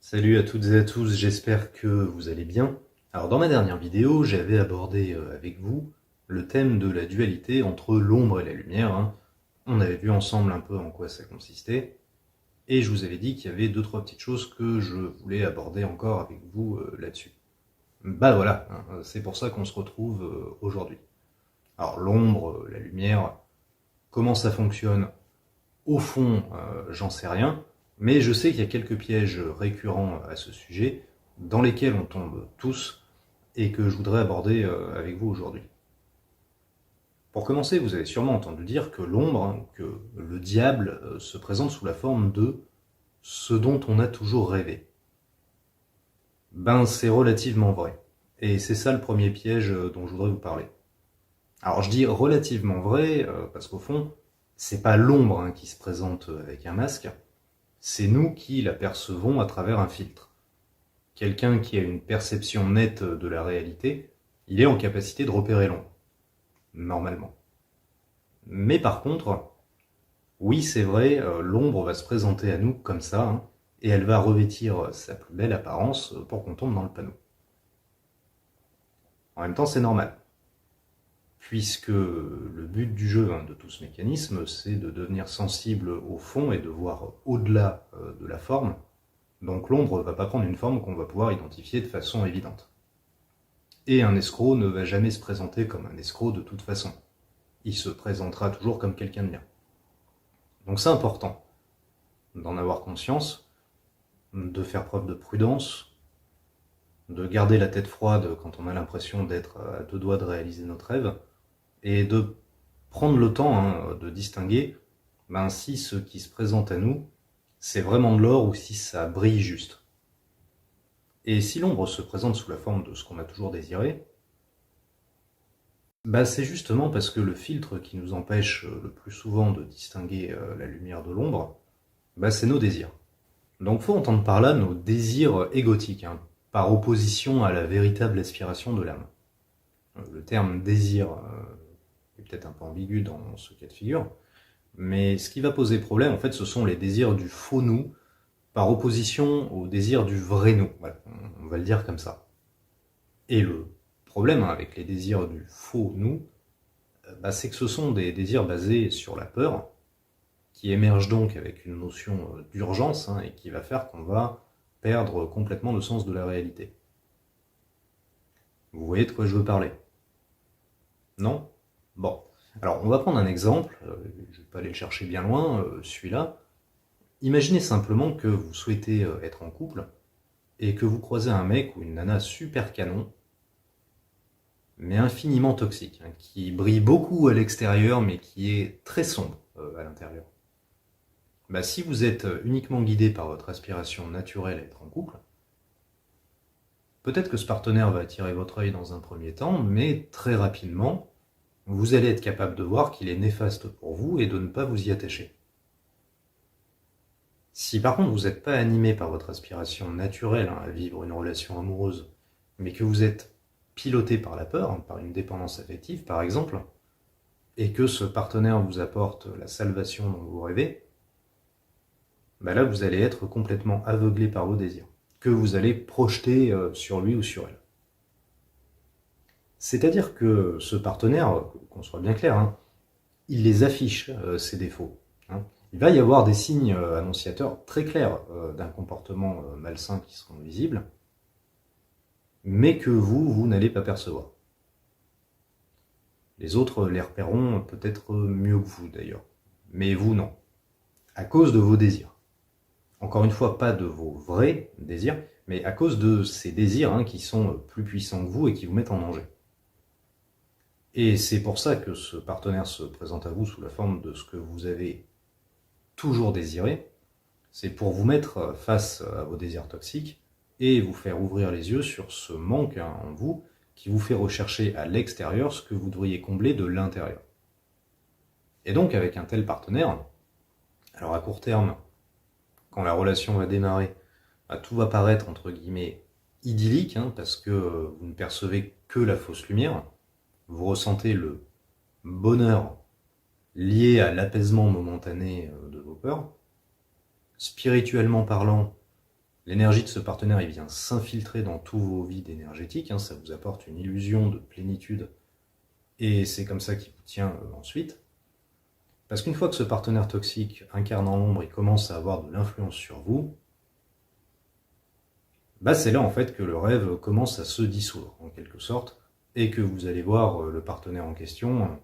Salut à toutes et à tous, j'espère que vous allez bien. Alors dans ma dernière vidéo, j'avais abordé avec vous le thème de la dualité entre l'ombre et la lumière, hein. On avait vu ensemble un peu en quoi ça consistait, et je vous avais dit qu'il y avait deux trois petites choses que je voulais aborder encore avec vous là-dessus. Bah voilà, hein, c'est pour ça qu'on se retrouve aujourd'hui. Alors l'ombre, la lumière, comment ça fonctionne? Au fond, j'en sais rien, mais je sais qu'il y a quelques pièges récurrents à ce sujet, dans lesquels on tombe tous, et que je voudrais aborder avec vous aujourd'hui. Pour commencer, vous avez sûrement entendu dire que l'ombre, hein, que le diable, se présente sous la forme de ce dont on a toujours rêvé. Ben, c'est relativement vrai. Et c'est ça le premier piège dont je voudrais vous parler. Alors je dis relativement vrai, parce qu'au fond, c'est pas l'ombre hein, qui se présente avec un masque, c'est nous qui l'apercevons à travers un filtre. Quelqu'un qui a une perception nette de la réalité, il est en capacité de repérer l'ombre, normalement. Mais par contre, oui c'est vrai, l'ombre va se présenter à nous comme ça, hein, et elle va revêtir sa plus belle apparence pour qu'on tombe dans le panneau. En même temps c'est normal, puisque le but du jeu, hein, de tout ce mécanisme, c'est de devenir sensible au fond et de voir au-delà de la forme. Donc l'ombre ne va pas prendre une forme qu'on va pouvoir identifier de façon évidente. Et un escroc ne va jamais se présenter comme un escroc de toute façon. Il se présentera toujours comme quelqu'un de bien. Donc c'est important d'en avoir conscience, de faire preuve de prudence, de garder la tête froide quand on a l'impression d'être à deux doigts de réaliser notre rêve, et de prendre le temps hein, de distinguer si ce qui se présente à nous, c'est vraiment de l'or ou si ça brille juste. Et si l'ombre se présente sous la forme de ce qu'on a toujours désiré, c'est justement parce que le filtre qui nous empêche le plus souvent de distinguer la lumière de l'ombre, c'est nos désirs. Donc faut entendre par là nos désirs égotiques, hein, par opposition à la véritable aspiration de l'âme. Le terme désir est peut-être un peu ambigu dans ce cas de figure, mais ce qui va poser problème, en fait, ce sont les désirs du faux nous, par opposition au désir du vrai nous. Voilà, on va le dire comme ça. Et le problème hein, avec les désirs du faux nous, c'est que ce sont des désirs basés sur la peur, qui émergent donc avec une notion d'urgence, hein, et qui va faire qu'on va perdre complètement le sens de la réalité. Vous voyez de quoi je veux parler? Non? Bon. Alors, on va prendre un exemple, je ne vais pas aller le chercher bien loin, celui-là. Imaginez simplement que vous souhaitez être en couple, et que vous croisez un mec ou une nana super canon, mais infiniment toxique, hein, qui brille beaucoup à l'extérieur, mais qui est très sombre à l'intérieur. Si vous êtes uniquement guidé par votre aspiration naturelle à être en couple, peut-être que ce partenaire va attirer votre œil dans un premier temps, mais très rapidement, vous allez être capable de voir qu'il est néfaste pour vous et de ne pas vous y attacher. Si par contre vous n'êtes pas animé par votre aspiration naturelle à vivre une relation amoureuse, mais que vous êtes piloté par la peur, hein, par une dépendance affective par exemple, et que ce partenaire vous apporte la salvation dont vous rêvez, là vous allez être complètement aveuglé par vos désirs, que vous allez projeter sur lui ou sur elle. C'est-à-dire que ce partenaire, qu'on soit bien clair, hein, il les affiche, ses défauts. Hein. Il va y avoir des signes annonciateurs très clairs d'un comportement malsain qui seront visibles, mais que vous n'allez pas percevoir. Les autres les repéreront peut-être mieux que vous d'ailleurs, mais vous non, à cause de vos désirs. Encore une fois, pas de vos vrais désirs, mais à cause de ces désirs hein, qui sont plus puissants que vous et qui vous mettent en danger. Et c'est pour ça que ce partenaire se présente à vous sous la forme de ce que vous avez toujours désiré. C'est pour vous mettre face à vos désirs toxiques et vous faire ouvrir les yeux sur ce manque hein, en vous qui vous fait rechercher à l'extérieur ce que vous devriez combler de l'intérieur. Et donc avec un tel partenaire, alors à court terme, quand la relation va démarrer, tout va paraître entre guillemets idyllique, hein, parce que vous ne percevez que la fausse lumière, vous ressentez le bonheur lié à l'apaisement momentané de vos peurs. Spirituellement parlant, L'énergie de ce partenaire, il vient s'infiltrer dans tous vos vides énergétiques, hein, ça vous apporte une illusion de plénitude, et c'est comme ça qu'il vous tient ensuite. Parce qu'une fois que ce partenaire toxique incarnant l'ombre, il commence à avoir de l'influence sur vous, c'est là en fait que le rêve commence à se dissoudre, en quelque sorte, et que vous allez voir le partenaire en question,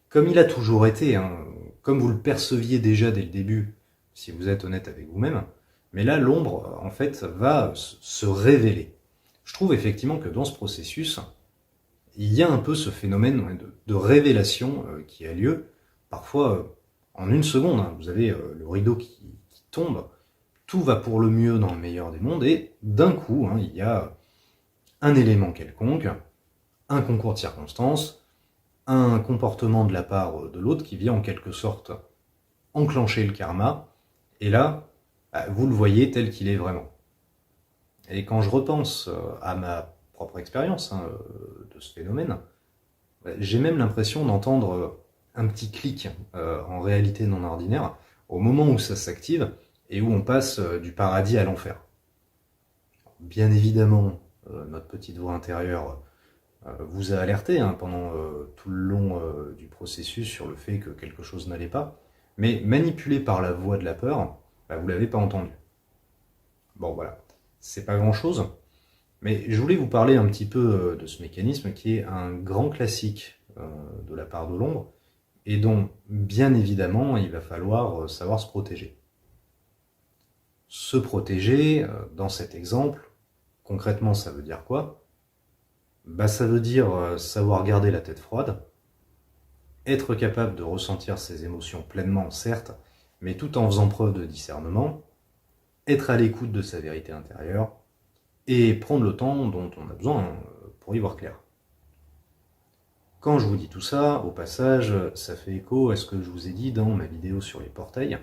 comme il a toujours été, hein, comme vous le perceviez déjà dès le début, si vous êtes honnête avec vous-même, mais là l'ombre en fait va se révéler. Je trouve effectivement que dans ce processus, il y a un peu ce phénomène de révélation qui a lieu, parfois en une seconde, hein, vous avez le rideau qui tombe, tout va pour le mieux dans le meilleur des mondes, et d'un coup, hein, il y a un élément quelconque, un concours de circonstances, un comportement de la part de l'autre qui vient en quelque sorte enclencher le karma, et là, vous le voyez tel qu'il est vraiment. Et quand je repense à ma propre expérience de ce phénomène, j'ai même l'impression d'entendre un petit clic en réalité non ordinaire au moment où ça s'active et où on passe du paradis à l'enfer. Bien évidemment, notre petite voix intérieure vous a alerté pendant tout le long du processus sur le fait que quelque chose n'allait pas, mais manipulé par la voix de la peur, vous ne l'avez pas entendu. Bon voilà, c'est pas grand chose, mais je voulais vous parler un petit peu de ce mécanisme qui est un grand classique de la part de l'ombre, et dont, bien évidemment, il va falloir savoir se protéger. Se protéger, dans cet exemple, concrètement, ça veut dire quoi ? Ça veut dire savoir garder la tête froide, être capable de ressentir ses émotions pleinement, certes, mais tout en faisant preuve de discernement, être à l'écoute de sa vérité intérieure, et prendre le temps dont on a besoin pour y voir clair. Quand je vous dis tout ça, au passage, ça fait écho à ce que je vous ai dit dans ma vidéo sur les portails,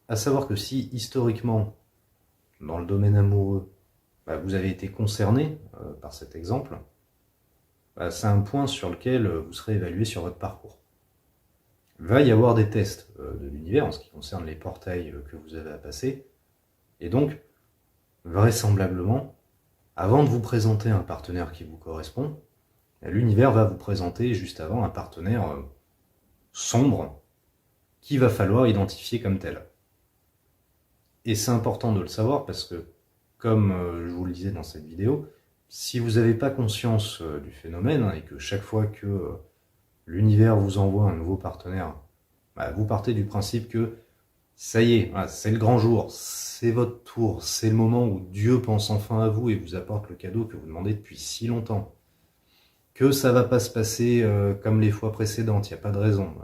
à savoir que si, historiquement, dans le domaine amoureux, vous avez été concerné par cet exemple, c'est un point sur lequel vous serez évalué sur votre parcours. Il va y avoir des tests de l'univers en ce qui concerne les portails que vous avez à passer, et donc, vraisemblablement, avant de vous présenter un partenaire qui vous correspond, l'univers va vous présenter juste avant un partenaire sombre qu'il va falloir identifier comme tel. Et c'est important de le savoir parce que, comme je vous le disais dans cette vidéo, si vous n'avez pas conscience du phénomène et que chaque fois que l'univers vous envoie un nouveau partenaire, vous partez du principe que ça y est, c'est le grand jour, c'est votre tour, c'est le moment où Dieu pense enfin à vous et vous apporte le cadeau que vous demandez depuis si longtemps, que ça va pas se passer comme les fois précédentes, il n'y a pas de raison.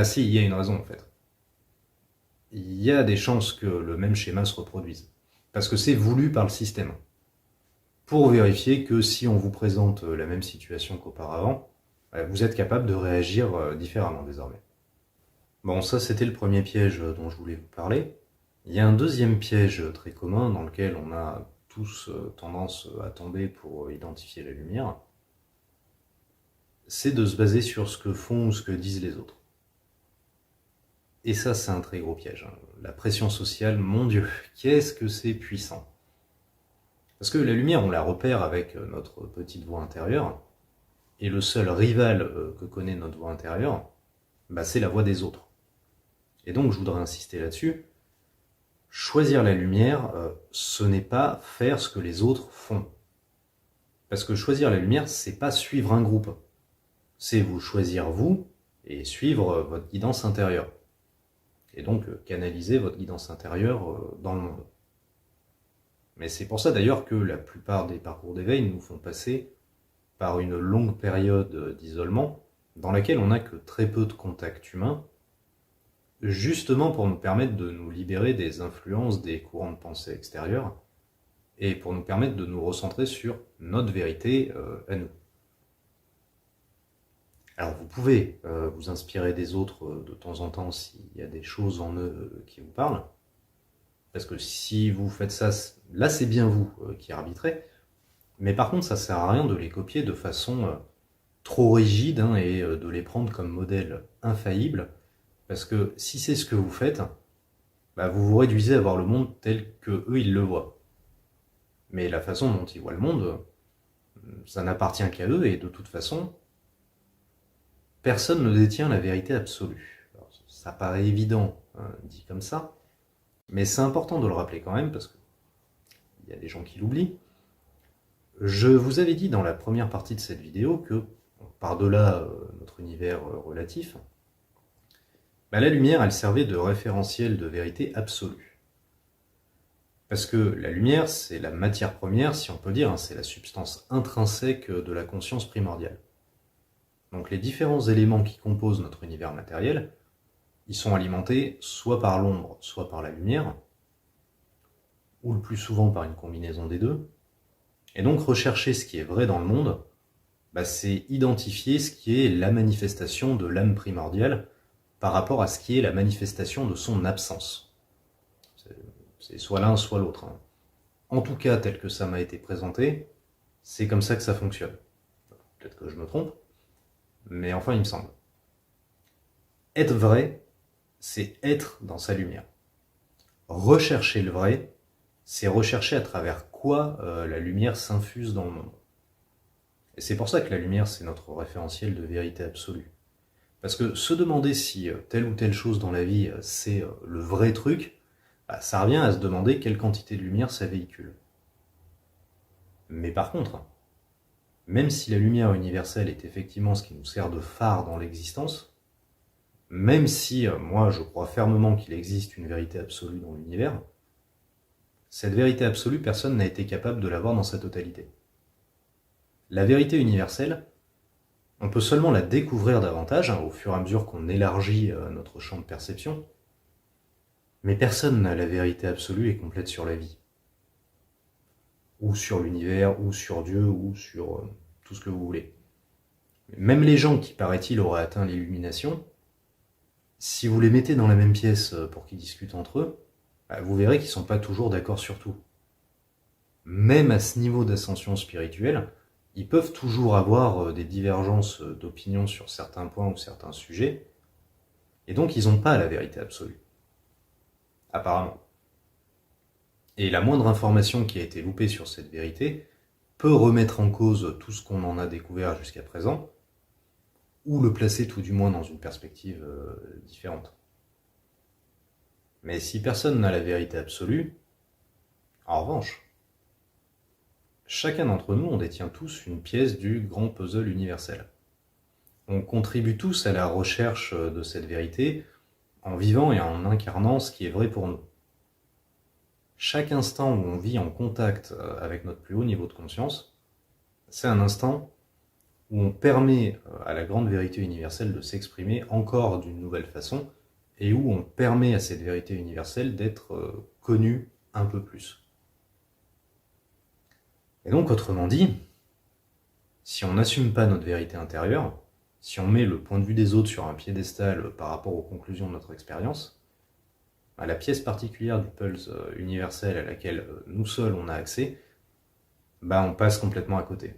Si, il y a une raison en fait. Il y a des chances que le même schéma se reproduise, parce que c'est voulu par le système, pour vérifier que si on vous présente la même situation qu'auparavant, vous êtes capable de réagir différemment désormais. Bon, ça c'était le premier piège dont je voulais vous parler. Il y a un deuxième piège très commun dans lequel on a tous tendance à tomber pour identifier la lumière, c'est de se baser sur ce que font ou ce que disent les autres. Et ça, c'est un très gros piège. La pression sociale, mon Dieu, qu'est-ce que c'est puissant. Parce que la lumière, on la repère avec notre petite voix intérieure, et le seul rival que connaît notre voix intérieure, c'est la voix des autres. Et donc, je voudrais insister là-dessus. Choisir la lumière, ce n'est pas faire ce que les autres font. Parce que choisir la lumière, c'est pas suivre un groupe. C'est vous choisir vous et suivre votre guidance intérieure. Et donc canaliser votre guidance intérieure dans le monde. Mais c'est pour ça d'ailleurs que la plupart des parcours d'éveil nous font passer par une longue période d'isolement dans laquelle on n'a que très peu de contact humain, justement pour nous permettre de nous libérer des influences des courants de pensée extérieurs et pour nous permettre de nous recentrer sur notre vérité à nous. Alors vous pouvez vous inspirer des autres de temps en temps s'il y a des choses en eux qui vous parlent, parce que si vous faites ça, là c'est bien vous qui arbitrez, mais par contre ça sert à rien de les copier de façon trop rigide et de les prendre comme modèle infaillible, Parce que si c'est ce que vous faites, bah vous vous réduisez à voir le monde tel que eux ils le voient. Mais la façon dont ils voient le monde, ça n'appartient qu'à eux, et de toute façon, personne ne détient la vérité absolue. Alors, ça paraît évident, hein, dit comme ça, mais c'est important de le rappeler quand même, parce qu'il y a des gens qui l'oublient. Je vous avais dit dans la première partie de cette vidéo que, par-delà notre univers relatif, bah, la lumière, elle servait de référentiel de vérité absolue. Parce que la lumière, c'est la matière première, si on peut dire, hein, c'est la substance intrinsèque de la conscience primordiale. Donc les différents éléments qui composent notre univers matériel, ils sont alimentés soit par l'ombre, soit par la lumière, ou le plus souvent par une combinaison des deux. Et donc rechercher ce qui est vrai dans le monde, bah, c'est identifier ce qui est la manifestation de l'âme primordiale par rapport à ce qui est la manifestation de son absence. C'est soit l'un, soit l'autre, hein. En tout cas, tel que ça m'a été présenté, c'est comme ça que ça fonctionne. Peut-être que je me trompe, mais enfin il me semble. Être vrai, c'est être dans sa lumière. Rechercher le vrai, c'est rechercher à travers quoi la lumière s'infuse dans le monde. Et c'est pour ça que la lumière, c'est notre référentiel de vérité absolue. Parce que se demander si telle ou telle chose dans la vie, c'est le vrai truc, bah, ça revient à se demander quelle quantité de lumière ça véhicule. Mais par contre, même si la lumière universelle est effectivement ce qui nous sert de phare dans l'existence, même si moi je crois fermement qu'il existe une vérité absolue dans l'univers, cette vérité absolue, personne n'a été capable de l'avoir dans sa totalité. La vérité universelle, on peut seulement la découvrir davantage, hein, au fur et à mesure qu'on élargit notre champ de perception, mais personne n'a la vérité absolue et complète sur la vie, ou sur l'univers, ou sur Dieu, ou sur tout ce que vous voulez. Même les gens qui, paraît-il, auraient atteint l'illumination, si vous les mettez dans la même pièce pour qu'ils discutent entre eux, bah, vous verrez qu'ils ne sont pas toujours d'accord sur tout. Même à ce niveau d'ascension spirituelle, ils peuvent toujours avoir des divergences d'opinion sur certains points ou certains sujets, et donc ils n'ont pas la vérité absolue. Apparemment. Et la moindre information qui a été loupée sur cette vérité peut remettre en cause tout ce qu'on en a découvert jusqu'à présent, ou le placer tout du moins dans une perspective différente. Mais si personne n'a la vérité absolue, en revanche, chacun d'entre nous, on détient tous une pièce du grand puzzle universel. On contribue tous à la recherche de cette vérité en vivant et en incarnant ce qui est vrai pour nous. Chaque instant où on vit en contact avec notre plus haut niveau de conscience, c'est un instant où on permet à la grande vérité universelle de s'exprimer encore d'une nouvelle façon, et où on permet à cette vérité universelle d'être connue un peu plus. Et donc, autrement dit, si on n'assume pas notre vérité intérieure, si on met le point de vue des autres sur un piédestal par rapport aux conclusions de notre expérience, à la pièce particulière du pulse universel à laquelle nous seuls on a accès, bah on passe complètement à côté.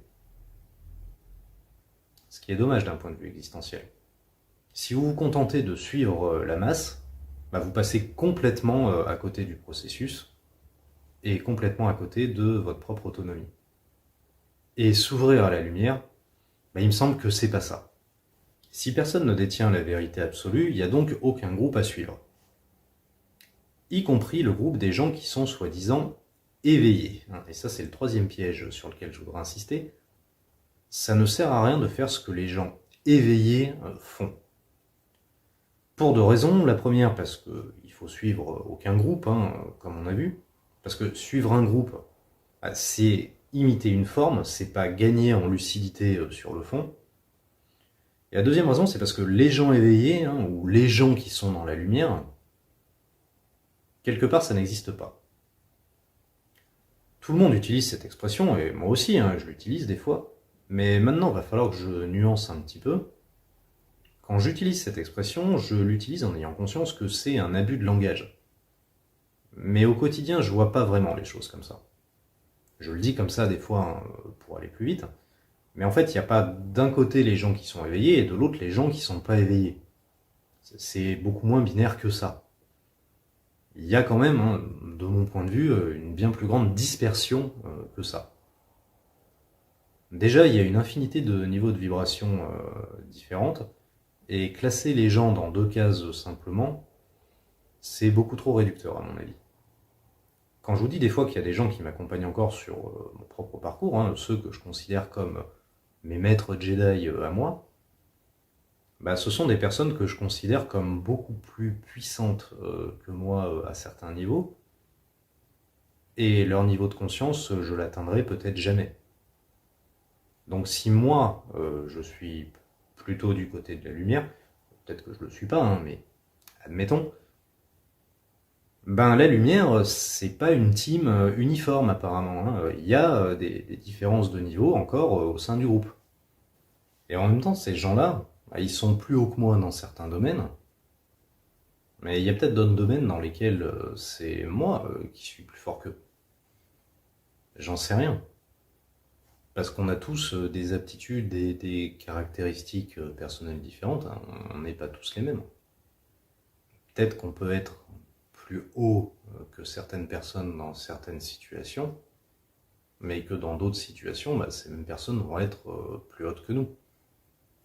Ce qui est dommage d'un point de vue existentiel. Si vous vous contentez de suivre la masse, bah vous passez complètement à côté du processus et complètement à côté de votre propre autonomie. Et s'ouvrir à la lumière, bah il me semble que c'est pas ça. Si personne ne détient la vérité absolue, il n'y a donc aucun groupe à suivre. Y compris le groupe des gens qui sont soi-disant éveillés. Et ça, c'est le troisième piège sur lequel je voudrais insister. Ça ne sert à rien de faire ce que les gens éveillés font. Pour deux raisons. La première, parce qu'il faut suivre aucun groupe, comme on a vu. Parce que suivre un groupe, c'est imiter une forme, c'est pas gagner en lucidité sur le fond. Et la deuxième raison, c'est parce que les gens éveillés, ou les gens qui sont dans la lumière, quelque part, ça n'existe pas. Tout le monde utilise cette expression, et moi aussi, je l'utilise des fois, mais maintenant, il va falloir que je nuance un petit peu. Quand j'utilise cette expression, je l'utilise en ayant conscience que c'est un abus de langage. Mais au quotidien, je vois pas vraiment les choses comme ça. Je le dis comme ça des fois pour aller plus vite, mais en fait, il n'y a pas d'un côté les gens qui sont éveillés et de l'autre les gens qui sont pas éveillés. C'est beaucoup moins binaire que ça. Il y a quand même, hein, de mon point de vue, une bien plus grande dispersion que ça. Déjà, il y a une infinité de niveaux de vibration différentes, et classer les gens dans deux cases simplement, c'est beaucoup trop réducteur à mon avis. Quand je vous dis des fois qu'il y a des gens qui m'accompagnent encore sur mon propre parcours, hein, ceux que je considère comme mes maîtres Jedi à moi, bah, ce sont des personnes que je considère comme beaucoup plus puissantes que moi à certains niveaux, et leur niveau de conscience, je l'atteindrai peut-être jamais. Donc si moi, je suis plutôt du côté de la lumière, peut-être que je le suis pas, hein, mais admettons, ben la lumière, c'est pas une team uniforme apparemment, hein. Il y a des différences de niveau encore au sein du groupe. Et en même temps, ces gens-là, bah, ils sont plus hauts que moi dans certains domaines, mais il y a peut-être d'autres domaines dans lesquels c'est moi qui suis plus fort qu'eux. J'en sais rien. Parce qu'on a tous des aptitudes et des caractéristiques personnelles différentes, hein. On n'est pas tous les mêmes. Peut-être qu'on peut être plus haut que certaines personnes dans certaines situations, mais que dans d'autres situations, bah, ces mêmes personnes vont être plus hautes que nous.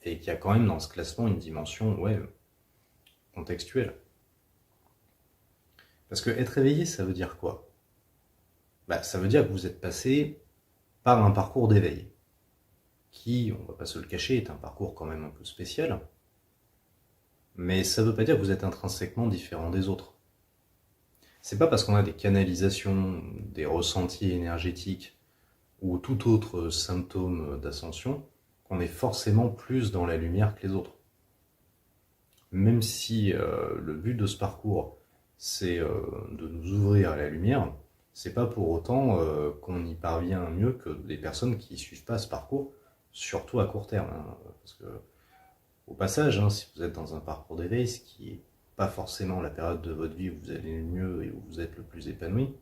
Et qu'il y a quand même dans ce classement une dimension, ouais, contextuelle. Parce que être éveillé, ça veut dire quoi? Bah, ça veut dire que vous êtes passé par un parcours d'éveil, qui, on va pas se le cacher, est un parcours quand même un peu spécial, mais ça veut pas dire que vous êtes intrinsèquement différent des autres. C'est pas parce qu'on a des canalisations, des ressentis énergétiques ou tout autre symptôme d'ascension qu'on est forcément plus dans la lumière que les autres. Même si le but de ce parcours, c'est de nous ouvrir à la lumière, c'est pas pour autant qu'on y parvient mieux que des personnes qui suivent pas ce parcours, surtout à court terme, hein. Parce que, au passage, hein, si vous êtes dans un parcours d'éveil, ce qui est pas forcément la période de votre vie où vous allez le mieux et où vous êtes le plus épanoui,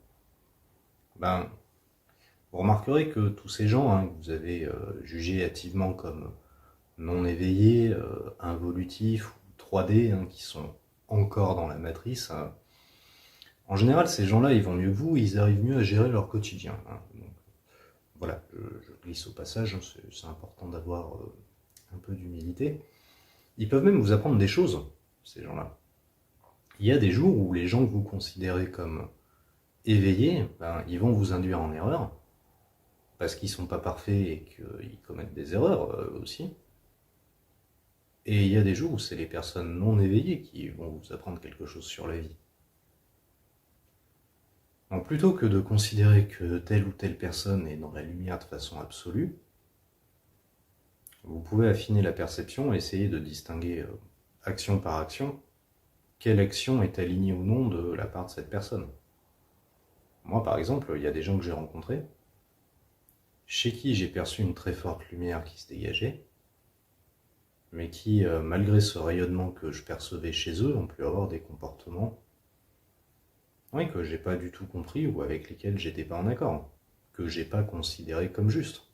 ben, vous remarquerez que tous ces gens hein, que vous avez jugés hâtivement comme non éveillés, involutifs ou 3D, hein, qui sont encore dans la matrice, hein, en général, ces gens-là, ils vont mieux que vous, ils arrivent mieux à gérer leur quotidien, hein. Donc, voilà, je glisse au passage, hein, c'est important d'avoir un peu d'humilité. Ils peuvent même vous apprendre des choses, ces gens-là. Il y a des jours où les gens que vous considérez comme éveillés, ben, ils vont vous induire en erreur, parce qu'ils sont pas parfaits et qu'ils commettent des erreurs aussi. Et il y a des jours où c'est les personnes non éveillées qui vont vous apprendre quelque chose sur la vie. Donc plutôt que de considérer que telle ou telle personne est dans la lumière de façon absolue, vous pouvez affiner la perception et essayer de distinguer action par action quelle action est alignée ou non de la part de cette personne. Moi par exemple, il y a des gens que j'ai rencontrés, chez qui j'ai perçu une très forte lumière qui se dégageait, mais qui, malgré ce rayonnement que je percevais chez eux, ont pu avoir des comportements oui, que j'ai pas du tout compris ou avec lesquels j'étais pas en accord, que j'ai pas considéré comme juste.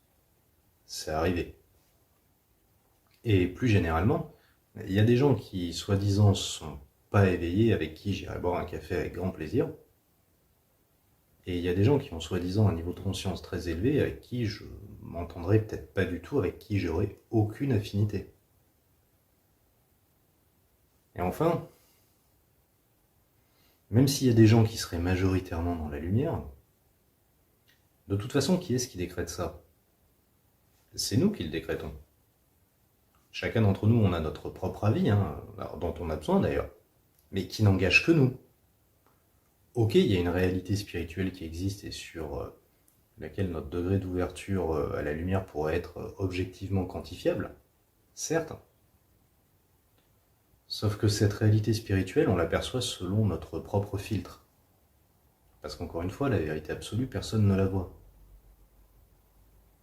C'est arrivé. Et plus généralement, il y a des gens qui, soi-disant, sont pas éveillés, avec qui j'irai boire un café avec grand plaisir. Et il y a des gens qui ont soi-disant un niveau de conscience très élevé, avec qui je m'entendrai peut-être pas du tout, avec qui j'aurai aucune affinité. Et enfin, même s'il y a des gens qui seraient majoritairement dans la lumière, de toute façon, qui est-ce qui décrète ça? C'est nous qui le décrétons. Chacun d'entre nous, on a notre propre avis, hein, dont on a besoin d'ailleurs, mais qui n'engage que nous. Ok, il y a une réalité spirituelle qui existe et sur laquelle notre degré d'ouverture à la lumière pourrait être objectivement quantifiable, certes. Sauf que cette réalité spirituelle, on l'aperçoit selon notre propre filtre. Parce qu'encore une fois, la vérité absolue, personne ne la voit.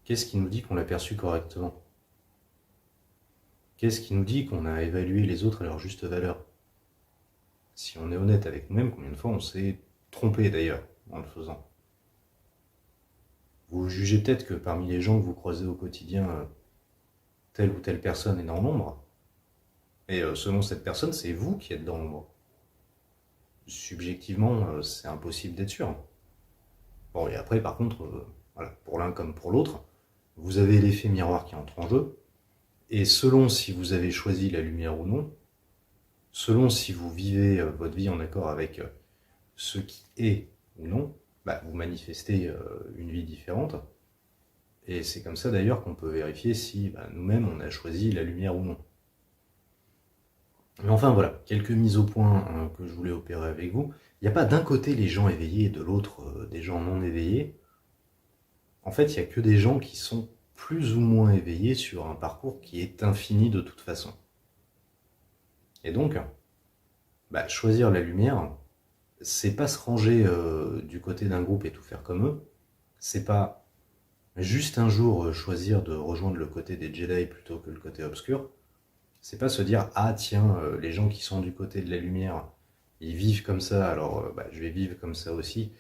Qu'est-ce qui nous dit qu'on l'a perçue correctement? Qu'est-ce qui nous dit qu'on a évalué les autres à leur juste valeur? Si on est honnête avec nous-mêmes, combien de fois on s'est trompé d'ailleurs en le faisant? Vous jugez peut-être que parmi les gens que vous croisez au quotidien, telle ou telle personne est dans l'ombre. Et selon cette personne, c'est vous qui êtes dans l'ombre. Subjectivement, c'est impossible d'être sûr. Bon, et après, par contre, voilà, pour l'un comme pour l'autre, vous avez l'effet miroir qui entre en jeu, et selon si vous avez choisi la lumière ou non, selon si vous vivez votre vie en accord avec ce qui est ou non, bah, vous manifestez une vie différente. Et c'est comme ça d'ailleurs qu'on peut vérifier si nous-mêmes on a choisi la lumière ou non. Mais enfin voilà, quelques mises au point que je voulais opérer avec vous. Il n'y a pas d'un côté les gens éveillés et de l'autre des gens non éveillés. En fait, il n'y a que des gens qui sont plus ou moins éveillés sur un parcours qui est infini de toute façon. Et donc, choisir la lumière, c'est pas se ranger du côté d'un groupe et tout faire comme eux. C'est pas juste un jour choisir de rejoindre le côté des Jedi plutôt que le côté obscur. C'est pas se dire ah tiens les gens qui sont du côté de la lumière ils vivent comme ça alors je vais vivre comme ça aussi,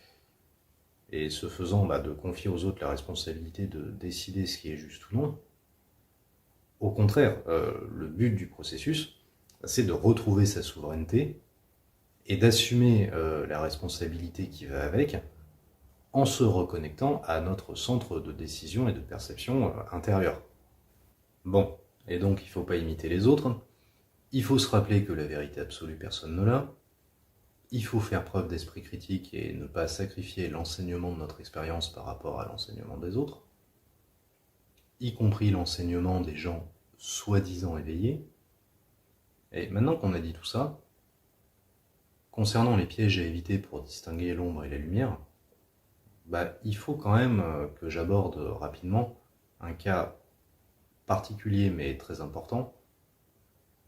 et ce faisant de confier aux autres la responsabilité de décider ce qui est juste ou non. Au contraire, le but du processus, c'est de retrouver sa souveraineté et d'assumer la responsabilité qui va avec, en se reconnectant à notre centre de décision et de perception intérieur. Bon, et donc il ne faut pas imiter les autres, il faut se rappeler que la vérité absolue personne ne l'a, il faut faire preuve d'esprit critique et ne pas sacrifier l'enseignement de notre expérience par rapport à l'enseignement des autres, y compris l'enseignement des gens soi-disant éveillés. Et maintenant qu'on a dit tout ça, concernant les pièges à éviter pour distinguer l'ombre et la lumière, il faut quand même que j'aborde rapidement un cas particulier mais très important.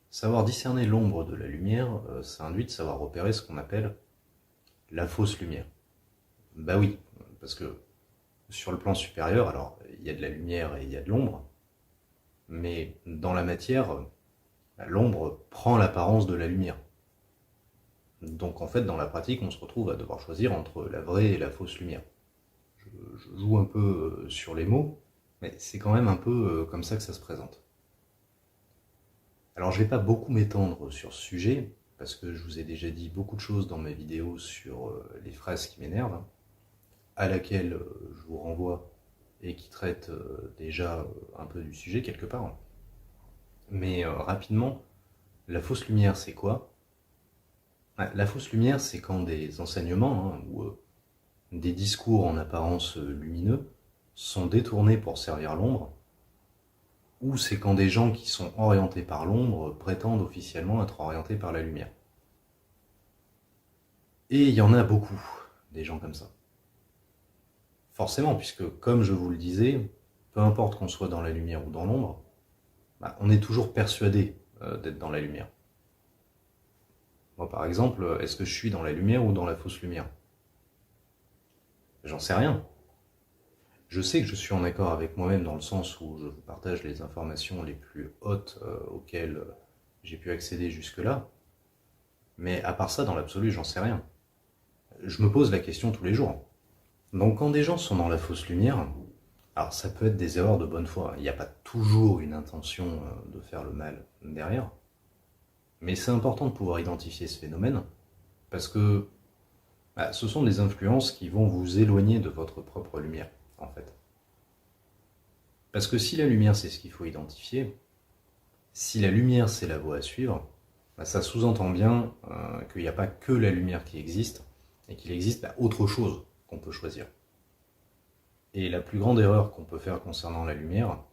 Savoir discerner l'ombre de la lumière, ça induit de savoir repérer ce qu'on appelle la fausse lumière. Oui, parce que sur le plan supérieur, alors il y a de la lumière et il y a de l'ombre, mais dans la matière, l'ombre prend l'apparence de la lumière. Donc en fait, dans la pratique, on se retrouve à devoir choisir entre la vraie et la fausse lumière. Je joue un peu sur les mots, mais c'est quand même un peu comme ça que ça se présente. Alors je ne vais pas beaucoup m'étendre sur ce sujet, parce que je vous ai déjà dit beaucoup de choses dans mes vidéos sur les phrases qui m'énervent, à laquelle je vous renvoie et qui traite déjà un peu du sujet quelque part. Mais rapidement, la fausse lumière, c'est quoi? La fausse lumière, c'est quand des enseignements ou des discours en apparence lumineux sont détournés pour servir l'ombre, ou c'est quand des gens qui sont orientés par l'ombre prétendent officiellement être orientés par la lumière. Et il y en a beaucoup, des gens comme ça. Forcément, puisque comme je vous le disais, peu importe qu'on soit dans la lumière ou dans l'ombre, on est toujours persuadé d'être dans la lumière. Moi par exemple, est-ce que je suis dans la lumière ou dans la fausse lumière? J'en sais rien. Je sais que je suis en accord avec moi-même dans le sens où je vous partage les informations les plus hautes auxquelles j'ai pu accéder jusque-là. Mais à part ça, dans l'absolu, j'en sais rien. Je me pose la question tous les jours. Donc quand des gens sont dans la fausse lumière, alors ça peut être des erreurs de bonne foi. Il n'y a pas toujours une intention de faire le mal derrière. Mais c'est important de pouvoir identifier ce phénomène, parce que ce sont des influences qui vont vous éloigner de votre propre lumière, en fait. Parce que si la lumière c'est ce qu'il faut identifier, si la lumière c'est la voie à suivre, ça sous-entend bien qu'il n'y a pas que la lumière qui existe, et qu'il existe autre chose qu'on peut choisir. Et la plus grande erreur qu'on peut faire concernant la lumière,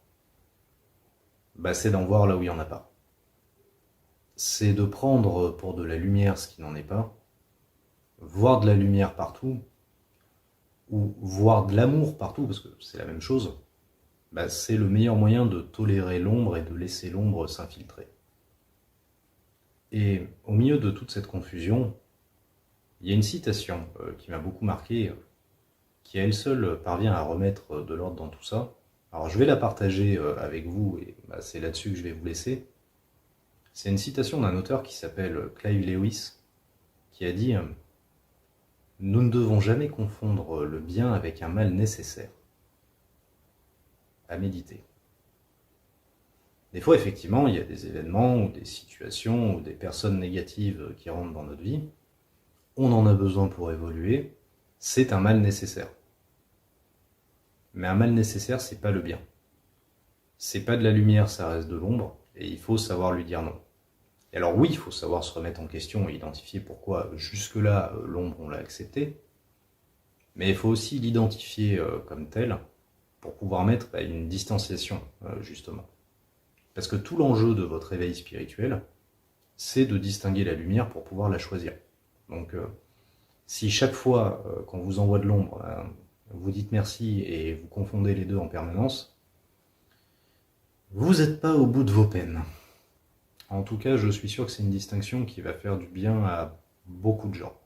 c'est d'en voir là où il n'y en a pas. C'est de prendre pour de la lumière ce qui n'en est pas, voir de la lumière partout, ou voir de l'amour partout, parce que c'est la même chose, c'est le meilleur moyen de tolérer l'ombre et de laisser l'ombre s'infiltrer. Et au milieu de toute cette confusion, il y a une citation qui m'a beaucoup marqué, qui à elle seule parvient à remettre de l'ordre dans tout ça. Alors je vais la partager avec vous, et c'est là-dessus que je vais vous laisser. C'est une citation d'un auteur qui s'appelle Clive Lewis, qui a dit « Nous ne devons jamais confondre le bien avec un mal nécessaire. » À méditer. Des fois, effectivement, il y a des événements ou des situations ou des personnes négatives qui rentrent dans notre vie. On en a besoin pour évoluer. C'est un mal nécessaire. Mais un mal nécessaire, c'est pas le bien. C'est pas de la lumière, ça reste de l'ombre, et il faut savoir lui dire non. Et alors oui, il faut savoir se remettre en question et identifier pourquoi jusque-là l'ombre on l'a accepté, mais il faut aussi l'identifier comme tel pour pouvoir mettre une distanciation justement. Parce que tout l'enjeu de votre éveil spirituel, c'est de distinguer la lumière pour pouvoir la choisir. Donc si chaque fois qu'on vous envoie de l'ombre, vous dites merci et vous confondez les deux en permanence, vous n'êtes pas au bout de vos peines. En tout cas, je suis sûr que c'est une distinction qui va faire du bien à beaucoup de gens.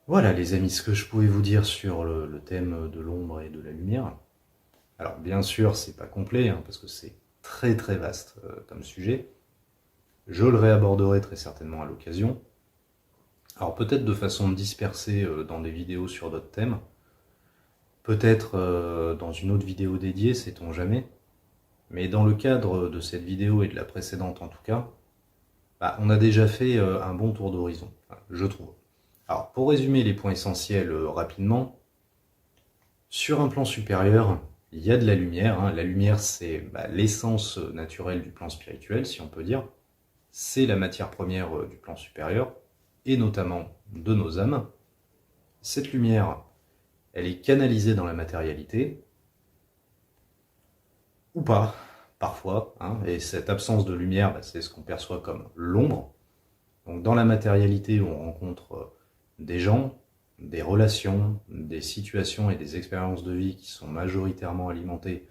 Voilà les amis, ce que je pouvais vous dire sur le thème de l'ombre et de la lumière. Alors bien sûr, c'est pas complet, parce que c'est très très vaste comme sujet. Je le réaborderai très certainement à l'occasion. Alors peut-être de façon dispersée dans des vidéos sur d'autres thèmes. Peut-être dans une autre vidéo dédiée, sait-on jamais. Mais dans le cadre de cette vidéo et de la précédente en tout cas, on a déjà fait un bon tour d'horizon, je trouve. Alors pour résumer les points essentiels rapidement, sur un plan supérieur, il y a de la lumière. La lumière, c'est l'essence naturelle du plan spirituel, si on peut dire. C'est la matière première du plan supérieur, et notamment de nos âmes. Cette lumière, elle est canalisée dans la matérialité, ou pas, parfois, et cette absence de lumière, c'est ce qu'on perçoit comme l'ombre. Donc dans la matérialité, on rencontre des gens, des relations, des situations et des expériences de vie qui sont majoritairement alimentées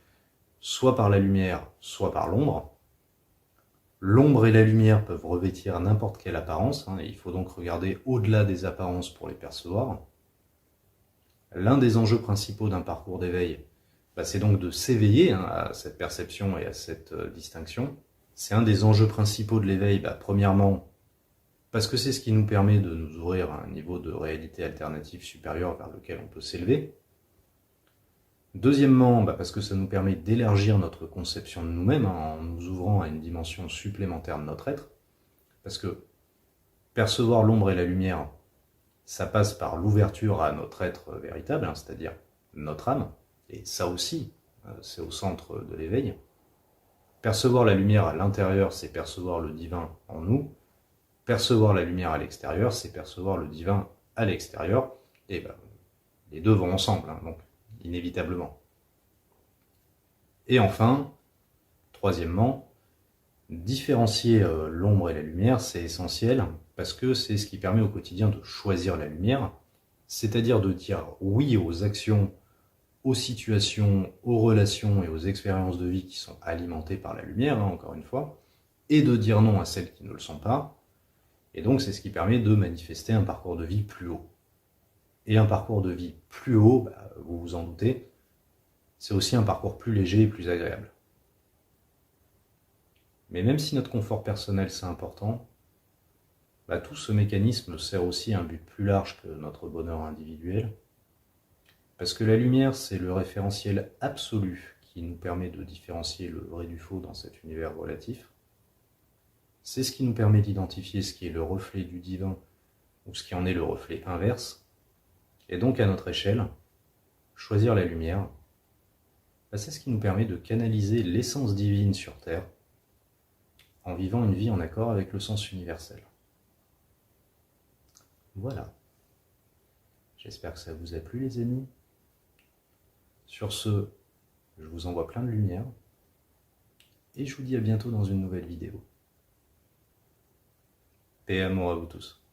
soit par la lumière, soit par l'ombre. L'ombre et la lumière peuvent revêtir n'importe quelle apparence, et il faut donc regarder au-delà des apparences pour les percevoir. L'un des enjeux principaux d'un parcours d'éveil, c'est donc de s'éveiller à cette perception et à cette distinction. C'est un des enjeux principaux de l'éveil, premièrement, parce que c'est ce qui nous permet de nous ouvrir à un niveau de réalité alternative supérieur vers lequel on peut s'élever. Deuxièmement, parce que ça nous permet d'élargir notre conception de nous-mêmes en nous ouvrant à une dimension supplémentaire de notre être. Parce que percevoir l'ombre et la lumière, ça passe par l'ouverture à notre être véritable, c'est-à-dire notre âme. Et ça aussi, c'est au centre de l'éveil. Percevoir la lumière à l'intérieur, c'est percevoir le divin en nous. Percevoir la lumière à l'extérieur, c'est percevoir le divin à l'extérieur. Et les deux vont ensemble, donc inévitablement. Et enfin, troisièmement, différencier l'ombre et la lumière, c'est essentiel parce que c'est ce qui permet au quotidien de choisir la lumière, c'est-à-dire de dire oui aux actions, aux situations, aux relations et aux expériences de vie qui sont alimentées par la lumière, encore une fois, et de dire non à celles qui ne le sont pas. Et donc c'est ce qui permet de manifester un parcours de vie plus haut. Et un parcours de vie plus haut, vous vous en doutez, c'est aussi un parcours plus léger et plus agréable. Mais même si notre confort personnel c'est important, tout ce mécanisme sert aussi à un but plus large que notre bonheur individuel. Parce que la lumière, c'est le référentiel absolu qui nous permet de différencier le vrai du faux dans cet univers relatif. C'est ce qui nous permet d'identifier ce qui est le reflet du divin ou ce qui en est le reflet inverse. Et donc à notre échelle, choisir la lumière, c'est ce qui nous permet de canaliser l'essence divine sur Terre en vivant une vie en accord avec le sens universel. Voilà. J'espère que ça vous a plu les amis. Sur ce, je vous envoie plein de lumière et je vous dis à bientôt dans une nouvelle vidéo. Paix et amour à vous tous.